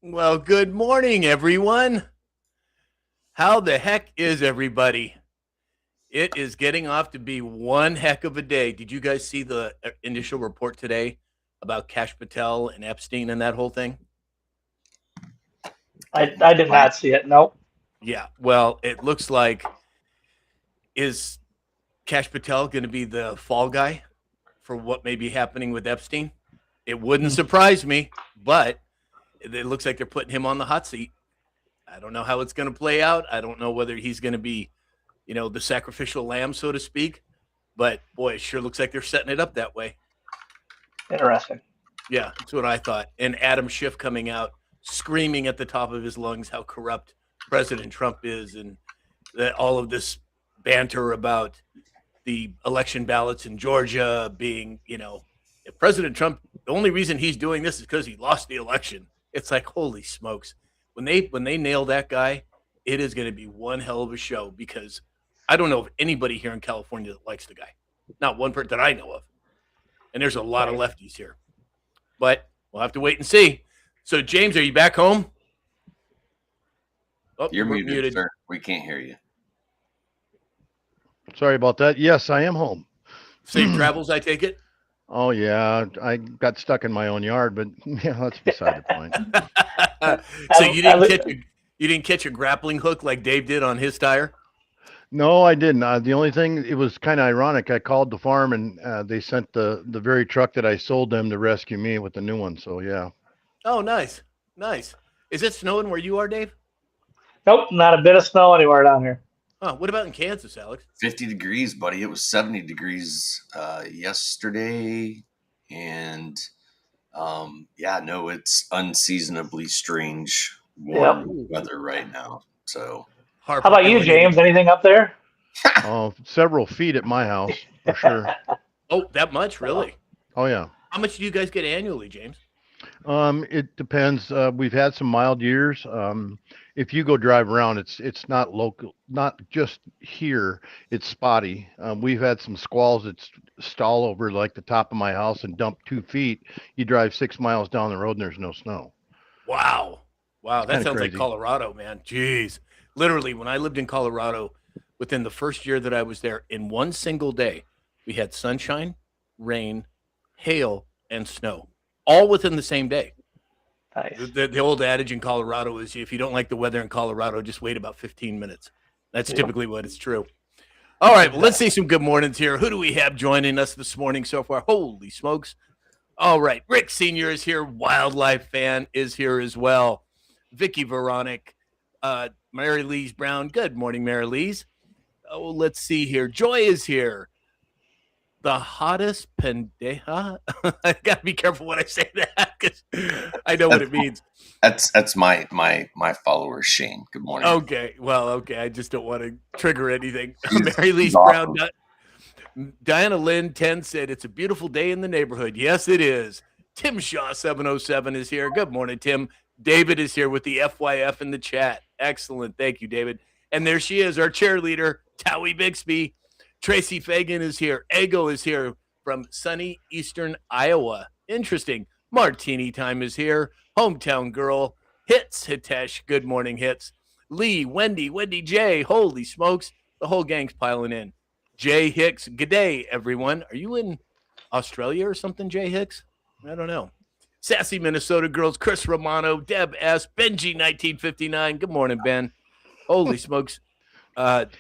Well, good morning, everyone. How the heck is everybody? It is getting off to be one heck of a day. Did you guys see the initial report today about Kash Patel and Epstein and that whole thing? I did not see it. Nope. Yeah. Well, it looks like is Kash Patel going to be the fall guy for what may be happening with Epstein? It wouldn't surprise me, but it looks like they're putting him on the hot seat. I don't know how it's going to play out. I don't know whether he's going to be, the sacrificial lamb, so to speak. But boy, it sure looks like they're setting it up that way. Interesting. Yeah, that's what I thought. And Adam Schiff coming out screaming at the top of his lungs how corrupt President Trump is, and that all of this banter about the election ballots in Georgia being, if President Trump, the only reason he's doing this is because he lost the election. It's like, holy smokes. When they nail that guy, it is going to be one hell of a show, because I don't know of anybody here in California that likes the guy. Not one person that I know of. And there's a lot of lefties here. But we'll have to wait and see. So, James, are you back home? Oh, you're muted, sir. We can't hear you. Sorry about that. Yes, I am home. Safe travels, I take it? Oh, yeah. I got stuck in my own yard, but yeah, that's beside the point. So you didn't catch a grappling hook like Dave did on his tire? No, I didn't. The only thing, it was kind of ironic. I called the farm and they sent the very truck that I sold them to rescue me with the new one. So, yeah. Oh, nice. Nice. Is it snowing where you are, Dave? Nope, not a bit of snow anywhere down here. Oh, what about in Kansas, Alex? 50 degrees, buddy. It was 70 degrees yesterday. And, it's unseasonably strange warm weather right now. So, how about you, James? Anything up there? Oh, several feet at my house, for sure. Oh, that much? Really? Oh, yeah. How much do you guys get annually, James? It depends. We've had some mild years. If you go drive around, it's not local, not just here. It's spotty. We've had some squalls that stall over like the top of my house and dump 2 feet. You drive 6 miles down the road and there's no snow. Wow. That sounds crazy. Like Colorado, man. Jeez. Literally, when I lived in Colorado, within the first year that I was there, in one single day, we had sunshine, rain, hail, and snow, all within the same day. Nice. The old adage in Colorado is, if you don't like the weather in Colorado, just wait about 15 minutes. That's typically what it's true. All right, well, let's see some good mornings here. Who do we have joining us this morning so far? Holy smokes. All right, Rick Sr. is here. Wildlife Fan is here as well. Vicky Veronic, Mary Lise Brown. Good morning, Mary Lise. Oh, let's see here. Joy is here. The hottest pendeja. I got to be careful when I say that, because I know what it means. That's my follower, Shane. Good morning. Okay. Well, okay. I just don't want to trigger anything. Mary Lise Brown. Diana Lynn 10 said, it's a beautiful day in the neighborhood. Yes, it is. Tim Shaw 707 is here. Good morning, Tim. David is here with the FYF in the chat. Excellent. Thank you, David. And there she is, our cheerleader, Towie Bixby. Tracy Fagan is here. Ego is here from sunny eastern Iowa. Interesting. Martini Time is here. Hometown Girl. Hits, Hitesh. Good morning, Hits. Lee, Wendy J. Holy smokes. The whole gang's piling in. Jay Hicks. Good day, everyone. Are you in Australia or something, Jay Hicks? I don't know. Sassy Minnesota Girls. Chris Romano. Deb S. Benji 1959. Good morning, Ben. Holy smokes. The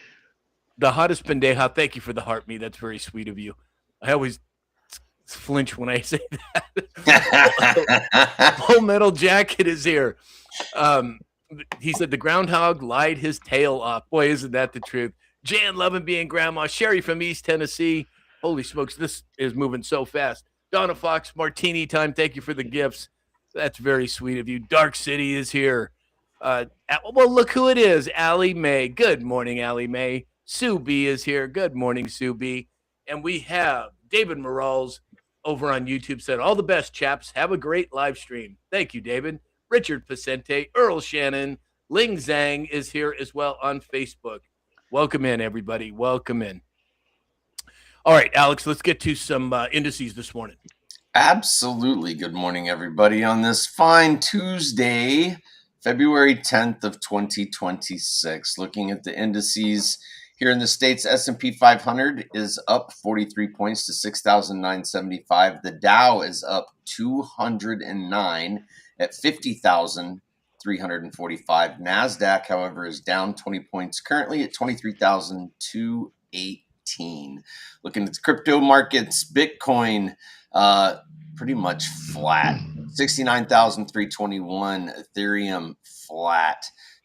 hottest pendeja. Thank you for the heart me. That's very sweet of you. I always flinch when I say that. Full Metal Jacket is here. He said the groundhog lied his tail off. Boy, isn't that the truth. Jan Levin being grandma. Sherry from East Tennessee. Holy smokes, this is moving so fast. Donna Fox, Martini Time. Thank you for the gifts. That's very sweet of you. Dark City is here. Well, look who it is. Allie Mae. Good morning, Allie Mae. Sue B is here. Good morning, Sue B. And we have David Morales over on YouTube said, all the best, chaps. Have a great live stream. Thank you, David. Richard Pacente, Earl Shannon, Ling Zhang is here as well on Facebook. Welcome in, everybody. Welcome in. All right, Alex, let's get to some indices this morning. Absolutely. Good morning, everybody, on this fine Tuesday, February 10th of 2026. Looking at the indices here in the States, S&P 500 is up 43 points to 6,975. The Dow is up 209 at 50,345. NASDAQ, however, is down 20 points, currently at 23,218. Looking at the crypto markets, Bitcoin pretty much flat, 69,321. Ethereum flat,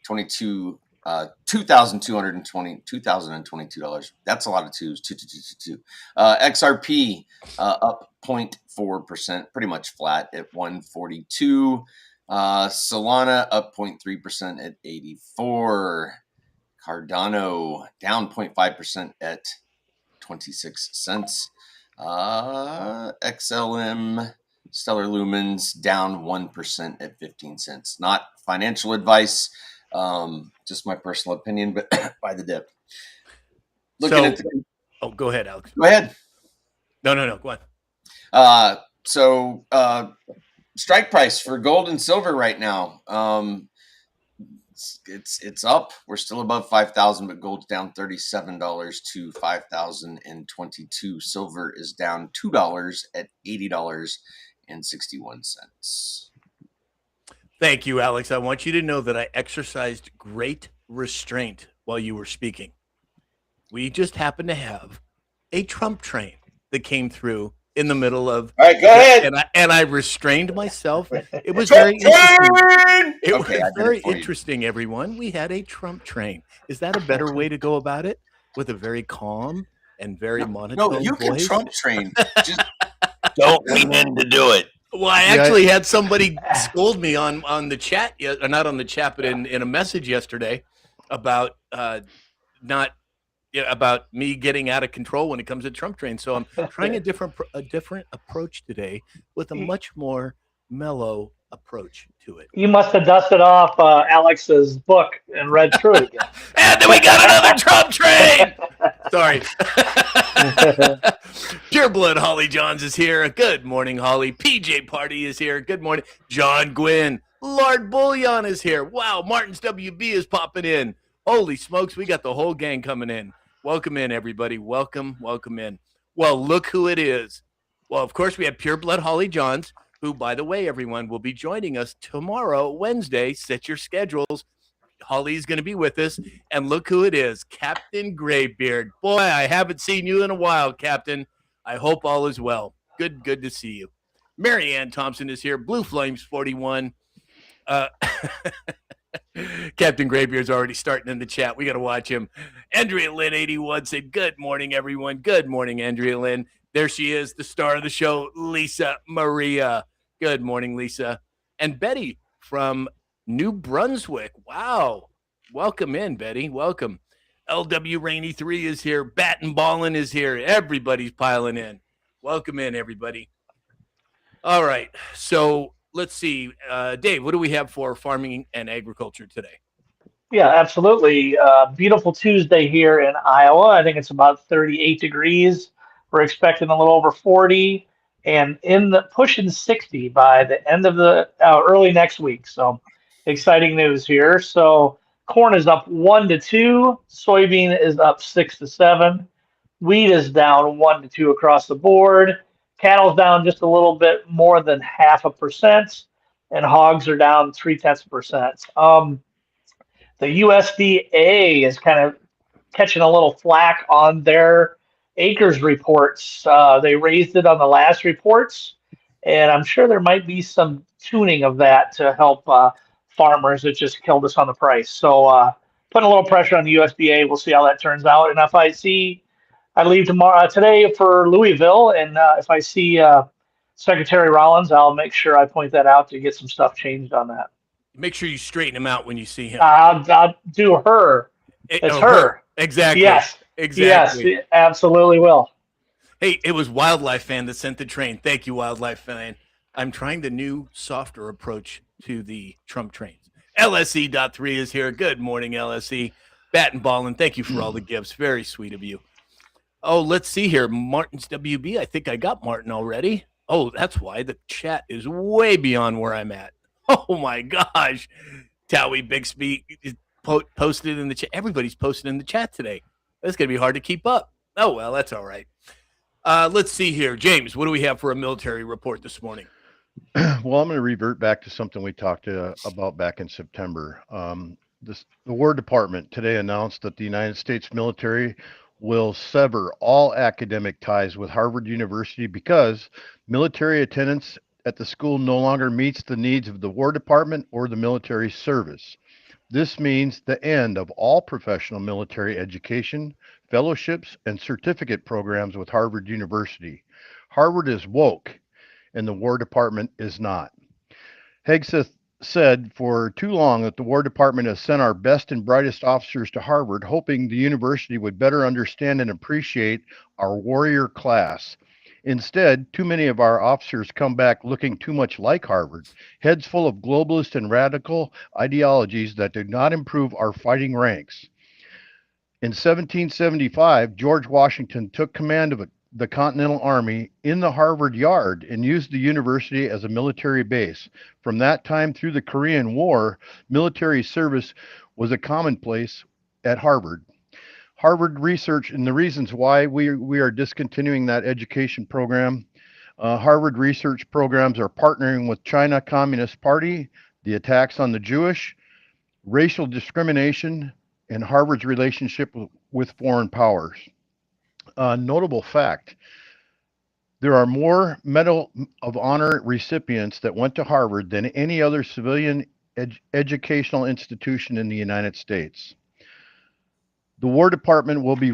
$2,222. That's a lot of twos. Two. XRP up 0.4%, pretty much flat at 142. Solana up 0.3% at 84. Cardano down 0.5% at 26 cents. XLM, Stellar Lumens down 1% at 15 cents. Not financial advice, just my personal opinion, but by the dip. Looking at the, go ahead, Alex. Go ahead. No, go on. Strike price for gold and silver right now. It's up. We're still above 5,000, but gold's down $37 to 5,022. Silver is down $2 at $80.61. Thank you, Alex. I want you to know that I exercised great restraint while you were speaking. We just happened to have a Trump train that came through in the middle of. All right, go ahead. And I restrained myself. It was very interesting. It was very interesting, everyone. We had a Trump train. Is that a better way to go about it? With a very calm and very monotone voice? No, you can Trump train. Just don't lean in to do it. Well, I actually had somebody scold me on the chat, not on the chat, but in a message yesterday about about me getting out of control when it comes to Trump train. So I'm trying a different approach today with a much more mellow approach to it. You must have dusted off Alex's book and read through it again. And then we got another Trump train. Sorry. Pure Blood Holly Johns is here. Good morning, Holly. PJ Party is here. Good morning. John Gwynn. Lord Bullion is here. Wow, Martin's WB is popping in. Holy smokes, we got the whole gang coming in. Welcome in, everybody. Welcome in. Well, look who it is. Well, of course, we have Pure Blood Holly Johns, who, by the way, everyone, will be joining us tomorrow, Wednesday. Set your schedules. Holly's going to be with us. And look who it is, Captain Graybeard. Boy, I haven't seen you in a while, Captain. I hope all is well. Good to see you. Mary Ann Thompson is here. Blue Flames 41. Captain Graybeard's already starting in the chat. We got to watch him. Andrea Lynn 81 said, good morning, everyone. Good morning, Andrea Lynn. There she is, the star of the show, Lisa Maria. Good morning, Lisa. And Betty from New Brunswick. Wow. Welcome in, Betty. Welcome. LW Rainey 3 is here. Batten Ballin is here. Everybody's piling in. Welcome in, everybody. All right. So let's see. Dave, what do we have for farming and agriculture today? Yeah, absolutely. Beautiful Tuesday here in Iowa. I think it's about 38 degrees. We're expecting a little over 40 and in the pushing 60 by the end of the early next week. So exciting news here. So corn is up 1 to 2, soybean is up 6 to 7, wheat is down 1 to 2 across the board. Cattle's down just a little bit more than 0.5%, and hogs are down 0.3%. The USDA is kind of catching a little flack on their acres reports. They raised it on the last reports, and I'm sure there might be some tuning of that to help farmers. It just killed us on the price. So putting a little pressure on the USDA. We'll see how that turns out. And if I see, I leave tomorrow today for Louisville, and if I see Secretary Rollins, I'll make sure I point that out to get some stuff changed on that. Make sure you straighten him out when you see him. I'll do her. It's her. Exactly. Yes. Exactly. Yes, absolutely will. Hey, it was Wildlife Fan that sent the train. Thank you, Wildlife Fan. I'm trying the new, softer approach to the Trump trains. LSE.3 is here. Good morning, LSE. Bat and Ballin, thank you for all the gifts. Very sweet of you. Oh, let's see here. Martin's WB. I think I got Martin already. Oh, that's why the chat is way beyond where I'm at. Oh, my gosh. Towie Bixby posted in the chat. Everybody's posted in the chat today. That's going to be hard to keep up. Oh, well, that's all right. Let's see here. James, what do we have for a military report this morning? Well, I'm going to revert back to something we talked about back in September. The War Department today announced that the United States military will sever all academic ties with Harvard University because military attendance at the school no longer meets the needs of the War Department or the military service. This means the end of all professional military education, fellowships, and certificate programs with Harvard University. Harvard is woke, and the War Department is not. Hegseth said for too long that the War Department has sent our best and brightest officers to Harvard, hoping the university would better understand and appreciate our warrior class. Instead, too many of our officers come back looking too much like Harvard, heads full of globalist and radical ideologies that do not improve our fighting ranks. In 1775, George Washington took command of the Continental Army in the Harvard Yard and used the university as a military base. From that time through the Korean War, military service was a commonplace at Harvard. Harvard research and the reasons why we are discontinuing that education program. Harvard research programs are partnering with China Communist Party, the attacks on the Jewish, racial discrimination, and Harvard's relationship with foreign powers. Notable fact, there are more Medal of Honor recipients that went to Harvard than any other civilian educational institution in the United States. The War Department will be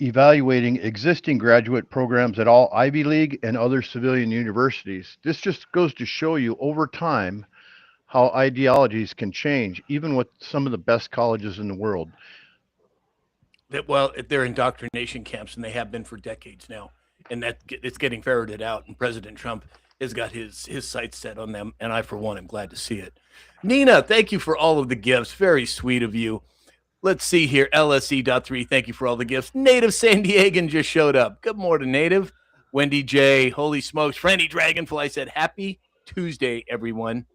evaluating existing graduate programs at all Ivy League and other civilian universities. This just goes to show you over time how ideologies can change, even with some of the best colleges in the world. Well, they're indoctrination camps, and they have been for decades now, and that it's getting ferreted out. And President Trump has got his sights set on them, and I, for one, am glad to see it. Nina, thank you for all of the gifts. Very sweet of you. Let's see here. LSE.3, thank you for all the gifts. Native San Diegan just showed up. Good morning, Native. Wendy J. Holy smokes. Franny Dragonfly said, Happy Tuesday, everyone.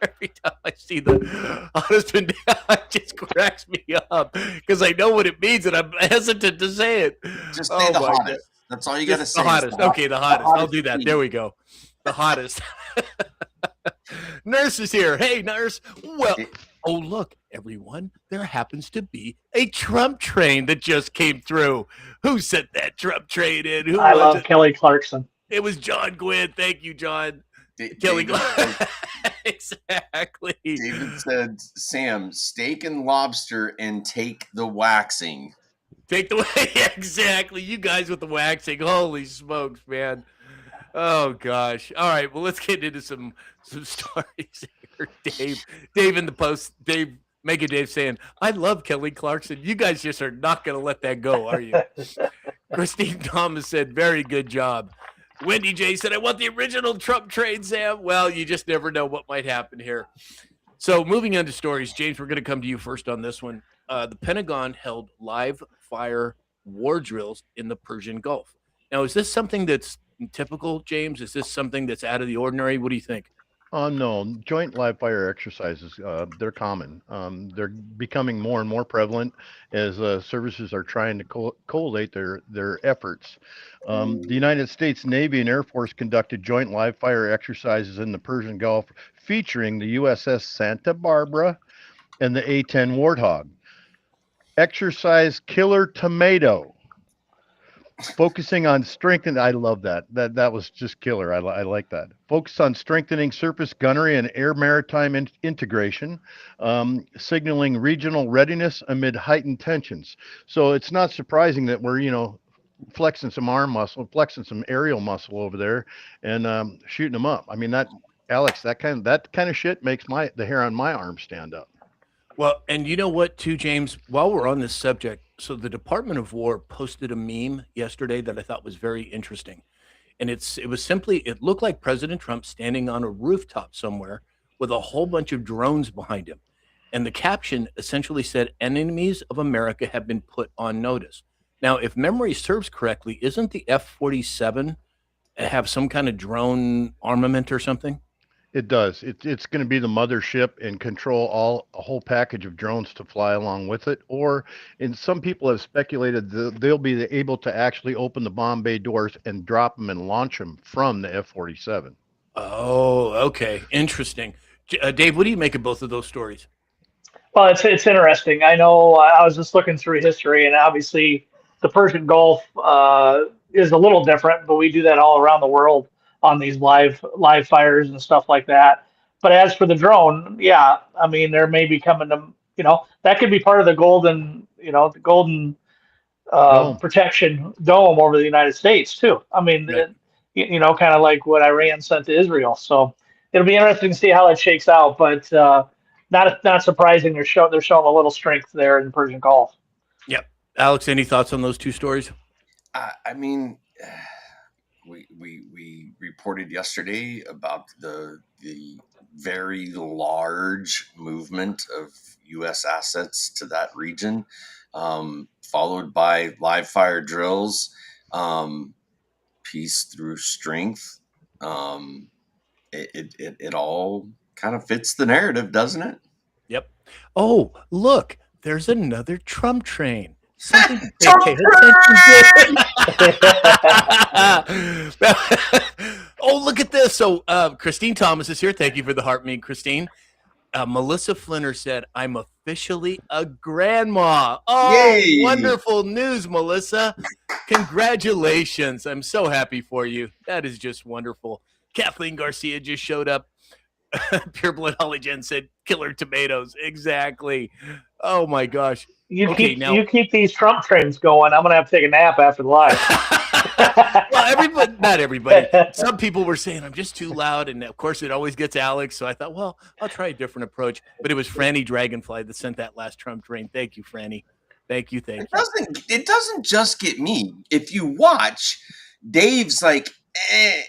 Every time I see the husband, it just cracks me up because I know what it means and I'm hesitant to say it. Just say the hottest. God. That's all you got to say. The hottest. Okay, the hottest. I'll do that. There we go. The hottest. Nurse is here. Hey, nurse. Well, oh, look, everyone. There happens to be a Trump train that just came through. Who sent that Trump train in? Who I love Kelly Clarkson. It was John Gwynn. Thank you, John. Kelly Clarkson. Exactly. David said, Sam, steak and lobster and take the waxing. Take the exactly. You guys with the waxing. Holy smokes, man. Oh gosh. All right. Well, let's get into some stories here. Dave in the post. Mega Dave saying, I love Kelly Clarkson. You guys just are not going to let that go, are you? Christine Thomas said, very good job. Wendy J said, I want the original Trump train, Sam. Well, you just never know what might happen here. So moving on to stories, James, we're going to come to you first on this one. The Pentagon held live fire war drills in the Persian Gulf. Now, is this something that's typical, James? Is this something that's out of the ordinary? What do you think? No, joint live fire exercises, they're common. They're becoming more and more prevalent as services are trying to collate their efforts. The United States Navy and Air Force conducted joint live fire exercises in the Persian Gulf featuring the USS Santa Barbara and the A-10 Warthog. Exercise Killer Tomato. Focusing on strengthening, I love that. That was just killer. I like that. Focus on strengthening surface gunnery and air maritime integration, signaling regional readiness amid heightened tensions. So it's not surprising that we're flexing some arm muscle, flexing some aerial muscle over there, and shooting them up. I mean Alex, that kind of shit makes the hair on my arm stand up. Well, and you know what, too, James? While we're on this subject, so the Department of War posted a meme yesterday that I thought was very interesting, and it looked like President Trump standing on a rooftop somewhere with a whole bunch of drones behind him, and the caption essentially said, "Enemies of America have been put on notice." Now, if memory serves correctly, isn't the F-47 have some kind of drone armament or something? It does. It's going to be the mothership and control a whole package of drones to fly along with it. And some people have speculated they'll be able to actually open the bomb bay doors and drop them and launch them from the F-47. Oh, okay. Interesting. Dave, what do you make of both of those stories? Well, it's interesting. I know I was just looking through history, and obviously the Persian Gulf is a little different, but we do that all around the world on these live fires and stuff like that. But as for the drone, yeah, I mean, there may be coming to, that could be part of the golden protection dome over the United States too. I mean, Right. Kind of like what Iran sent to Israel. So it'll be interesting to see how it shakes out. But not surprising. They're showing a little strength there in the Persian Gulf. Yep. Alex, any thoughts on those two stories? I mean, we reported yesterday about the very large movement of U.S. assets to that region, followed by live fire drills, peace through strength. It all kind of fits the narrative, doesn't it? Yep. Oh, look, there's another Trump train. Something to Trump pay attention to. Oh, look at this. So Christine Thomas is here. Thank you for the heart meme, Christine. Melissa Flinner said, I'm officially a grandma. Oh, Yay. Wonderful news, Melissa. Congratulations. I'm so happy for you. That is just wonderful. Kathleen Garcia just showed up. Pure Blood Holly Jen said, killer tomatoes. Exactly. Oh, my gosh. You keep these Trump trains going. I'm going to have to take a nap after the live. Well, not everybody. Some people were saying I'm just too loud, and of course it always gets Alex. So I thought, well, I'll try a different approach. But it was Franny Dragonfly that sent that last Trump train. Thank you, Franny. Thank you. It doesn't just get me. If you watch, Dave's like,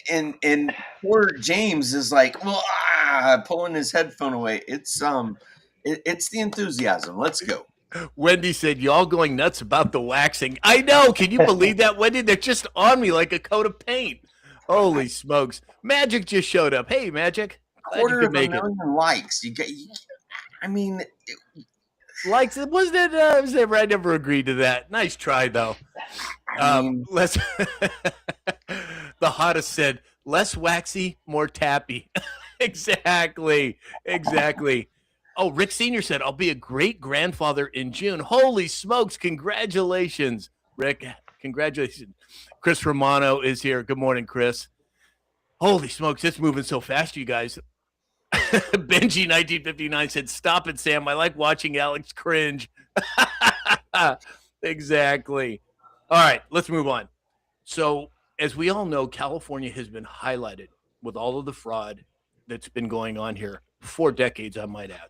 and poor James is like, well, pulling his headphone away. It's the enthusiasm. Let's go. Wendy said, y'all going nuts about the waxing. I know. Can you believe that, Wendy? They're just on me like a coat of paint. Holy smokes. Magic just showed up. Hey, Magic. $250,000 likes. Likes. Wasn't it? I never agreed to that. Nice try, though. The hottest said, less waxy, more tappy. Exactly. Oh, Rick Sr. said, I'll be a great grandfather in June. Holy smokes. Congratulations, Rick. Congratulations. Chris Romano is here. Good morning, Chris. Holy smokes. It's moving so fast, you guys. Benji 1959 said, stop it, Sam. I like watching Alex cringe. Exactly. All right, let's move on. So, as we all know, California has been highlighted with all of the fraud that's been going on here for decades, I might add.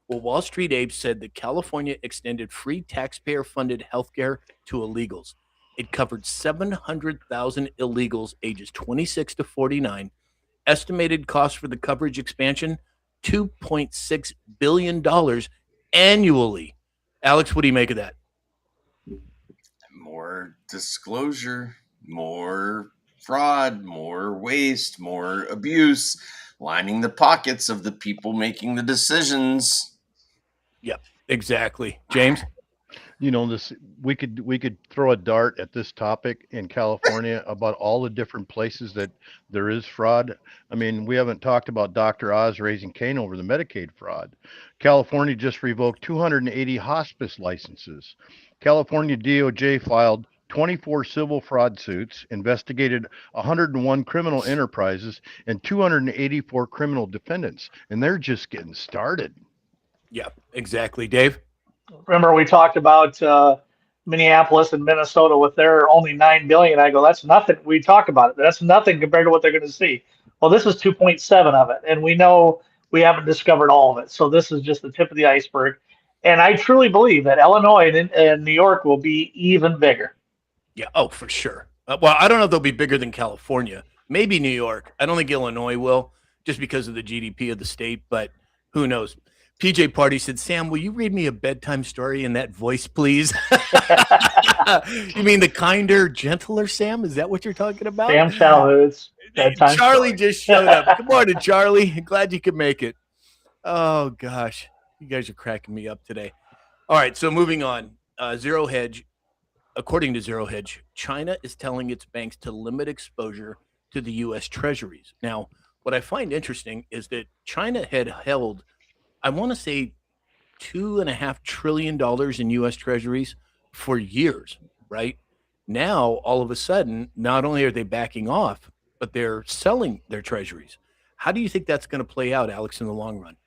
Well, Wall Street Abe said that California extended free taxpayer-funded health care to illegals. It covered 700,000 illegals ages 26 to 49. Estimated cost for the coverage expansion, $2.6 billion annually. Alex, what do you make of that? More disclosure, more fraud, more waste, more abuse, lining the pockets of the people making the decisions. Yep, exactly. James? You know, this we could throw a dart at this topic in California about all the different places that there is fraud. I mean, we haven't talked about Dr. Oz raising Cain over the Medicaid fraud. California just revoked 280 hospice licenses. California DOJ filed 24 civil fraud suits, investigated 101 criminal enterprises, and 284 criminal defendants, and they're just getting started. Yeah, exactly. Dave? Remember we talked about Minneapolis and Minnesota with their only 9 billion. I go, that's nothing. We talk about it. That's nothing compared to what they're going to see. Well, this is 2.7 of it, and we know we haven't discovered all of it. So this is just the tip of the iceberg. And I truly believe that Illinois and New York will be even bigger. Yeah, oh, for sure. Well, I don't know if they'll be bigger than California. Maybe New York. I don't think Illinois will, just because of the GDP of the state, but who knows? PJ Party said, Sam, will you read me a bedtime story in that voice, please? You mean the kinder, gentler Sam? Is that what you're talking about? Sam Childhood's bedtime Charlie story. just showed up. Good morning, Charlie. Glad you could make it. Oh, gosh. You guys are cracking me up today. All right, so moving on. Zero Hedge. According to Zero Hedge, China is telling its banks to limit exposure to the U.S. treasuries. Now, what I find interesting is that China had held, I want to say, $2.5 trillion in U.S. treasuries for years, right? Now, all of a sudden, not only are they backing off, but they're selling their treasuries. How do you think that's going to play out, Alex, in the long run?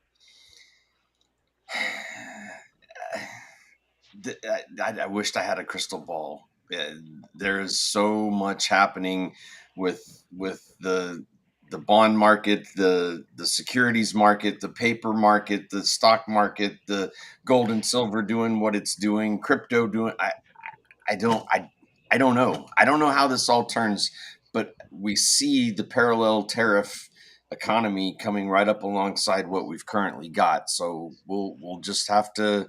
I wished I had a crystal ball. There is so much happening with the bond market, the securities market, the paper market, the stock market, the gold and silver doing what it's doing, crypto doing. I don't know. I don't know how this all turns, but we see the parallel tariff economy coming right up alongside what we've currently got. So we'll just have to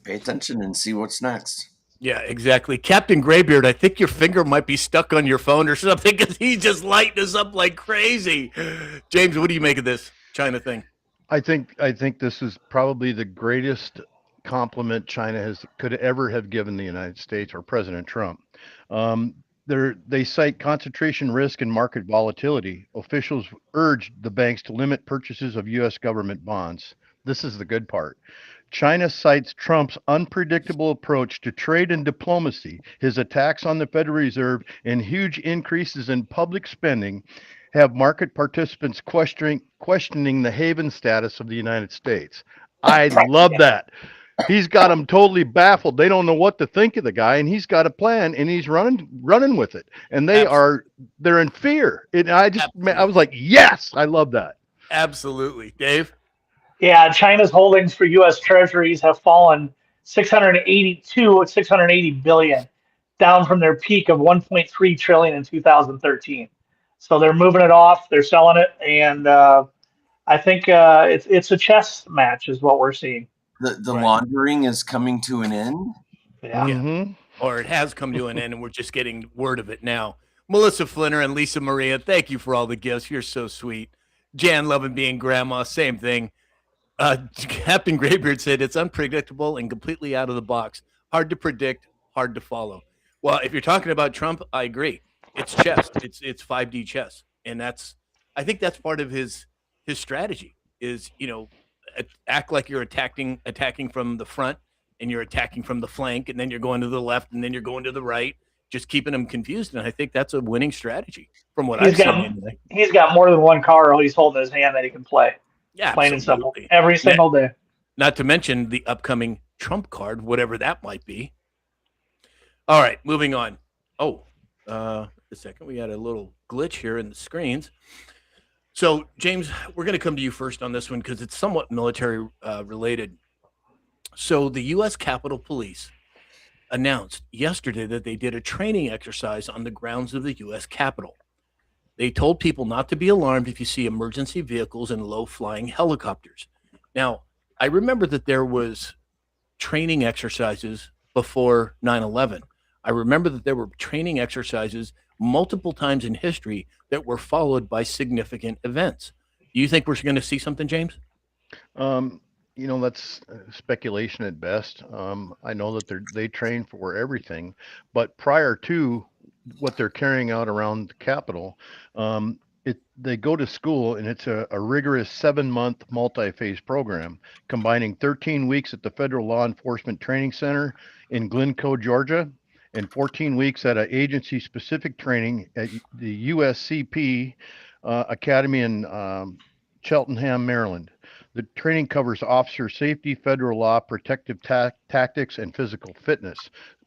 pay attention and see what's next. Yeah, exactly. Captain Graybeard, I think your finger might be stuck on your phone or something because he's just lighting us up like crazy. James, what do you make of this China thing? I think this is probably the greatest compliment China could ever have given the United States or President Trump. They cite concentration risk and market volatility. Officials urged the banks to limit purchases of U.S. government bonds. This is the good part. China cites Trump's unpredictable approach to trade and diplomacy, his attacks on the Federal Reserve, and huge increases in public spending have market participants questioning the haven status of the United States. I love that. He's got them totally baffled. They don't know what to think of the guy, and he's got a plan, and he's running with it. And they're in fear. And I was like, yes, I love that. Absolutely. Dave? Yeah, China's holdings for U.S. Treasuries have fallen 680 billion, down from their peak of 1.3 trillion in 2013. So they're moving it off, they're selling it, and I think it's a chess match, is what we're seeing. The laundering is coming to an end. Yeah. Mm-hmm. Or it has come to an end, and we're just getting word of it now. Melissa Flinner and Lisa Maria, thank you for all the gifts. You're so sweet. Jan loving being grandma, same thing. Captain Graybeard said it's unpredictable and completely out of the box. Hard to predict, hard to follow. Well, if you're talking about Trump, I agree. It's chess. It's 5D chess, and I think that's part of his strategy. Is act like you're attacking from the front, and you're attacking from the flank, and then you're going to the left, and then you're going to the right, just keeping them confused. And I think that's a winning strategy from what I've seen. Anyway. He's got more than one card he's holding in his hand that he can play. Yeah, plain and simple. Every single day. Not to mention the upcoming Trump card, whatever that might be. All right, moving on. Oh, a second. We had a little glitch here in the screens. So, James, we're going to come to you first on this one because it's somewhat military related. So, the U.S. Capitol Police announced yesterday that they did a training exercise on the grounds of the U.S. Capitol. They told people not to be alarmed if you see emergency vehicles and low-flying helicopters. Now, I remember that there was training exercises before 9/11. I remember that there were training exercises multiple times in history that were followed by significant events. Do you think we're going to see something, James? That's speculation at best. I know that they train for everything, but prior to what they're carrying out around the Capitol, they go to school, and it's a rigorous 7-month multi-phase program combining 13 weeks at the Federal Law Enforcement Training Center in Glencoe, Georgia, and 14 weeks at an agency-specific training at the USCP Academy in Cheltenham, Maryland. The training covers officer safety, federal law, protective tactics, and physical fitness.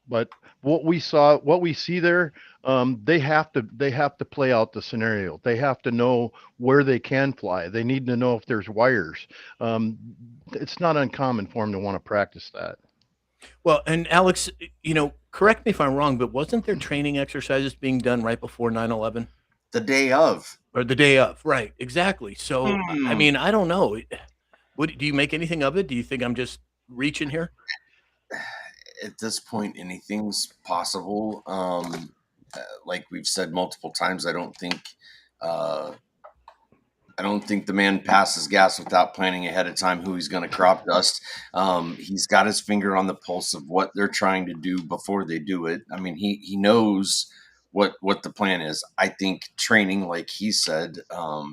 But what we see there, they have to play out the scenario. They have to know where they can fly. They need to know if there's wires. It's not uncommon for them to want to practice that. Well, and Alex, correct me if I'm wrong, but wasn't there training exercises being done right before 9/11? The day of. Or the day of, right? Exactly. So, I mean, I don't know. Do you make anything of it? Do you think I'm just reaching here? At this point, anything's possible. Like we've said multiple times, I don't think the man passes gas without planning ahead of time who he's going to crop dust. He's got his finger on the pulse of what they're trying to do before they do it. I mean, he knows what the plan is. I think training, like he said,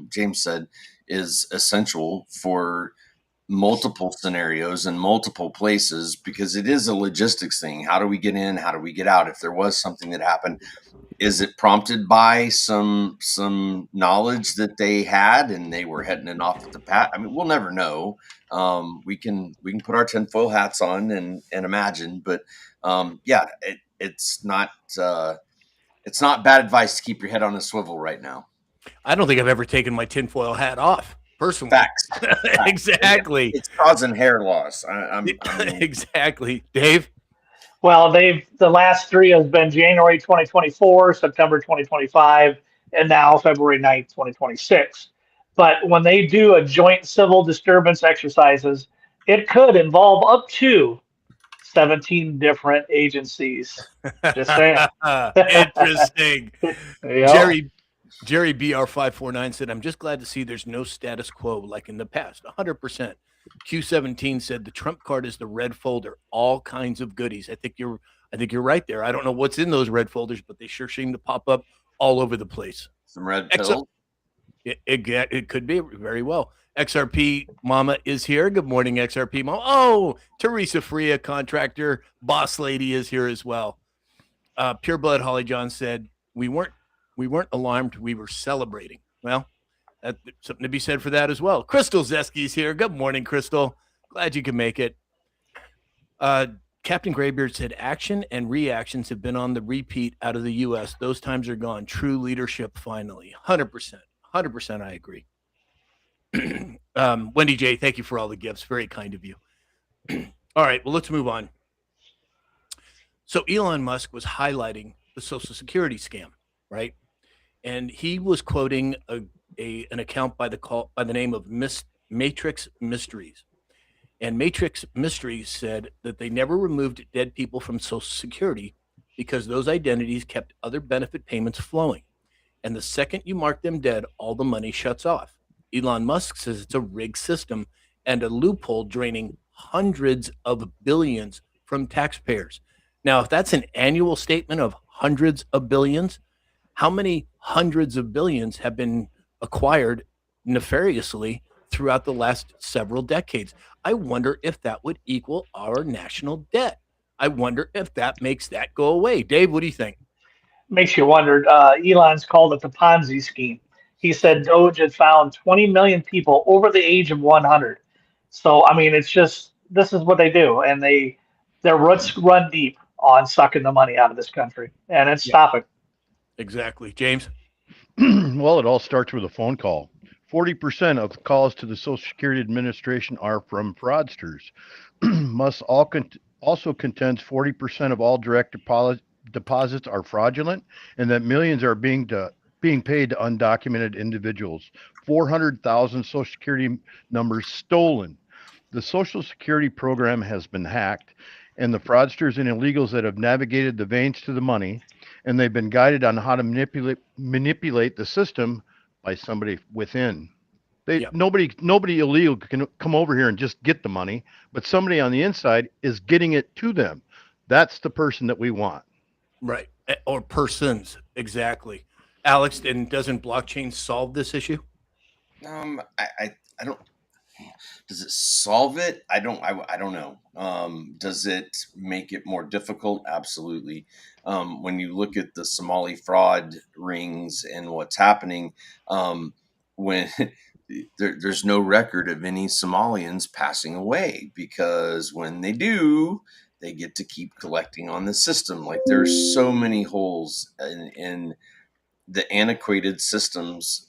James said, is essential for multiple scenarios and multiple places, because it is a logistics thing. How do we get in? How do we get out? If there was something that happened, is it prompted by some knowledge that they had and they were heading it off at the pat? I mean, we'll never know. We can put our tinfoil hats on and imagine, but it's not bad advice to keep your head on a swivel right now. I don't think I've ever taken my tinfoil hat off personally. Facts. Exactly. It's causing hair loss. Exactly. Dave? Well, the last three has been January 2024, September 2025, and now February 9th, 2026. But when they do a joint civil disturbance exercises, it could involve up to 17 different agencies. Just saying. Interesting. Yep. Jerry BR549 said, I'm just glad to see there's no status quo like in the past. 100%. Q17 said the Trump card is the red folder, all kinds of goodies. I think you're right there. I don't know what's in those red folders, but they sure seem to pop up all over the place. Some red pills. It could be very well. XRP Mama is here. Good morning, XRP Mama. Oh, Teresa Freya, contractor, boss lady, is here as well. Pure Blood Holly John said we weren't alarmed. We were celebrating. Well, that's something to be said for that as well. Crystal Zeski's here. Good morning, Crystal. Glad you could make it. Captain Graybeard said action and reactions have been on the repeat out of the U.S. Those times are gone. True leadership finally. 100%. 100% I agree. Wendy J., thank you for all the gifts. Very kind of you. All right, well, let's move on. So Elon Musk was highlighting the Social Security scam, right? And he was quoting an account by the name of Matrix Mysteries. And Matrix Mysteries said that they never removed dead people from Social Security because those identities kept other benefit payments flowing. And the second you mark them dead, all the money shuts off. Elon Musk says it's a rigged system and a loophole draining hundreds of billions from taxpayers. Now, if that's an annual statement of hundreds of billions, how many hundreds of billions have been acquired nefariously throughout the last several decades? I wonder if that would equal our national debt. I wonder if that makes that go away. Dave, what do you think? Makes you wonder. Elon's called it the Ponzi scheme. He said Doge had found 20 million people over the age of 100. So, I mean, it's just, this is what they do. And their roots run deep on sucking the money out of this country. And it's stopping. Exactly. James? Well, it all starts with a phone call. 40% of calls to the Social Security Administration are from fraudsters. Musk also contends 40% of all direct deposits are fraudulent, and that millions are being paid to undocumented individuals. 400,000 Social Security numbers stolen. The Social Security program has been hacked, and the fraudsters and illegals that have navigated the veins to the money, and they've been guided on how to manipulate the system by somebody within. Yep. Nobody illegal can come over here and just get the money, but somebody on the inside is getting it to them. That's the person that we want. Right. Or persons. Exactly. Alex, and doesn't blockchain solve this issue? I don't. Does it solve it? I don't know. Does it make it more difficult? Absolutely. When you look at the Somali fraud rings and what's happening, when there's no record of any Somalians passing away, because when they do, they get to keep collecting on the system. Like, there's so many holes in the antiquated systems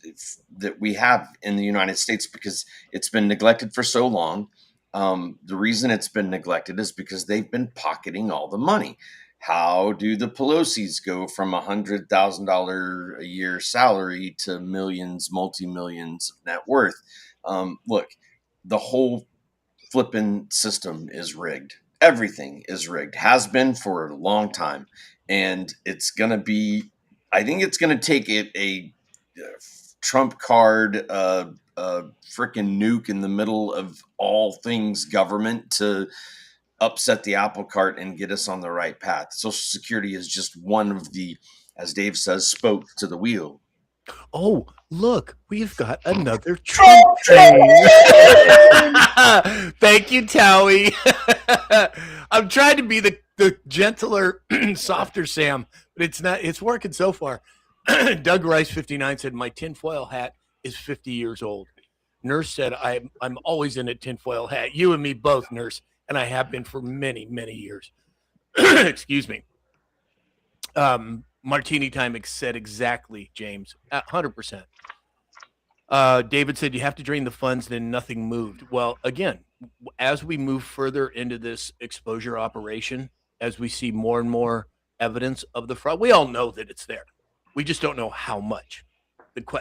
that we have in the United States because it's been neglected for so long. The reason it's been neglected is because they've been pocketing all the money. How do the Pelosi's go from $100,000 a year salary to millions, multi-millions of net worth? Look, the whole flipping system is rigged. Everything is rigged, has been for a long time. And it's going to be, I think it's going to take a trump card, a freaking nuke in the middle of all things government to upset the apple cart and get us on the right path. Social Security is just one of the, as Dave says, spokes to the wheel. Oh, look, we've got another Trump train. Thank you, Towie. I'm trying to be the gentler, softer Sam, but it's working so far. Doug Rice 59 said, my tinfoil hat is 50 years old. Nurse said, I'm always in a tinfoil hat. You and me both, Nurse, and I have been for many, many years. Excuse me. Martini Time said exactly, James, 100%. David said you have to drain the funds, then nothing moved. Well, again, as we move further into this exposure operation, as we see more and more evidence of the fraud, we all know that it's there. We just don't know how much.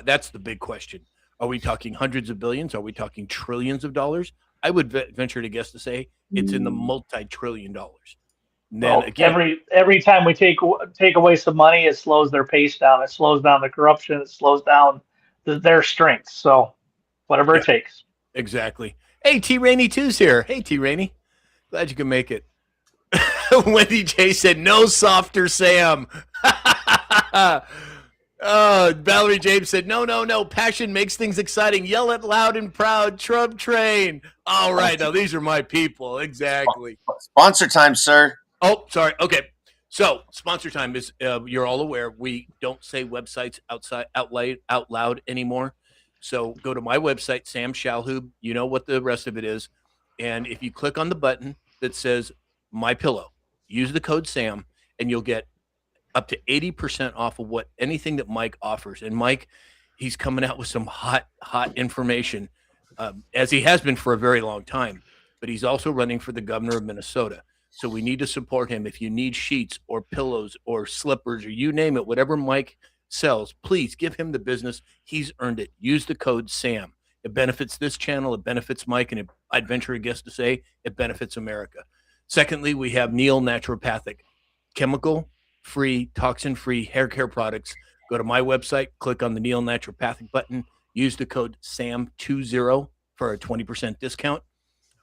That's the big question. Are we talking hundreds of billions? Are we talking trillions of dollars? I would venture to guess to say it's in the multi-trillion dollars. Then well, again, every time we take away some money, it slows their pace down. It slows down the corruption. It slows down their strengths. So, whatever it takes. Exactly. Hey, T Rainey 2's here. Hey, T Rainey, glad you can make it. Wendy J said, "No softer, Sam." Valerie James said, No. Passion makes things exciting. Yell it loud and proud. Trump train. All right, now these are my people. Exactly. Sponsor time, sir. Oh, sorry. Okay. So sponsor time is, you're all aware, we don't say websites out loud anymore. So go to my website, Sam Shalhoub. You know what the rest of it is. And if you click on the button that says My Pillow, use the code Sam, and you'll get up to 80% off of anything that Mike offers. And Mike, he's coming out with some hot information, as he has been for a very long time. But he's also running for the governor of Minnesota. So we need to support him. If you need sheets or pillows or slippers or you name it, whatever Mike sells, please give him the business. He's earned it. Use the code SAM. It benefits this channel. It benefits Mike. And I'd venture a guess to say it benefits America. Secondly, we have Neil Naturopathic, chemical-free, toxin-free hair care products. Go to my website, click on the Neil Naturopathic button, use the code SAM20 for a 20% discount.